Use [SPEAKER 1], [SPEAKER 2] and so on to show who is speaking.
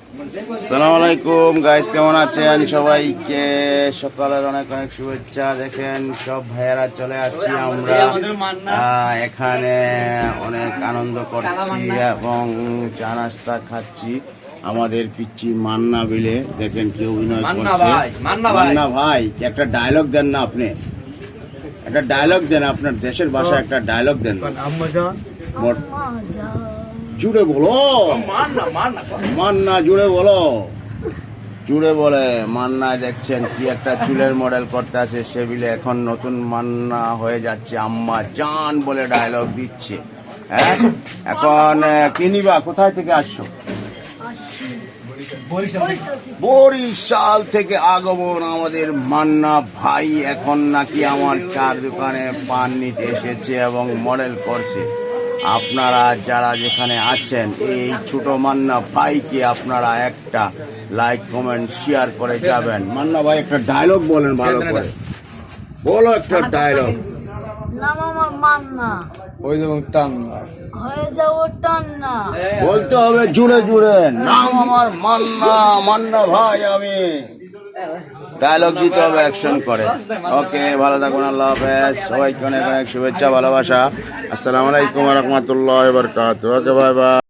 [SPEAKER 1] আসসালামু আলাইকুম গাইস, কেমন আছেন? সবাইকে সকালের অনেক অনেক শুভেচ্ছা। দেখেন সব ভাইয়েরা চলে আসছি আমরা এখানে, অনেক আনন্দ করছি এবং চা নাস্তা খাচ্ছি আমাদের পিচ্চি মান্না বিলে। দেখেন কি অভিনয় করছে মান্না ভাই। একটা ডায়লগ দেন না আপনি, একটা ডায়লগ দেন, আপনার দেশের ভাষায় একটা ডায়লগ দেন। জুড়ে বলো মান্না, জুড়ে বলো, জুড়ে বলে মান্না। দেখছেন কি একটা চুলের মডেল করতে আছে সেবিলে। এখন নতুন মান্না হয়ে যাচ্ছে, আম্মা জান বলে ডায়লগ দিচ্ছে। হ্যাঁ, এখন কি নিবা? কোথায় থেকে আসছো? বরিশাল থেকে আগমন আমাদের মান্না ভাই। এখন নাকি আমার চার দোকানে পান নিতে এসেছে এবং মডেল করছে। আপনারা যারা যেখানে আছেন এই ছোট মান্না ভাইকে আপনারা একটা লাইক কমেন্ট শেয়ার করে যাবেন। মান্না ভাই একটা ডায়লগ বলেন, ভালো করে বলো একটা ডায়লগ।
[SPEAKER 2] নাম আমার মান্না, হয়ে যাবো টান্না।
[SPEAKER 1] বলতে হবে জুড়ে জুড়ে, নাম আমার মান্না, মান্না ভাই আমি। ডায়লগ দিতে হবে অ্যাকশন করে। ওকে, ভালো থাকুন, আল্লাহ হাফেজ। সবাইকে অনেক অনেক শুভেচ্ছা, ভালোবাসা। আসসালামু আলাইকুম ওয়া রাহমাতুল্লাহি ওয়া বারাকাতুহু। ওকে, বাই বাই।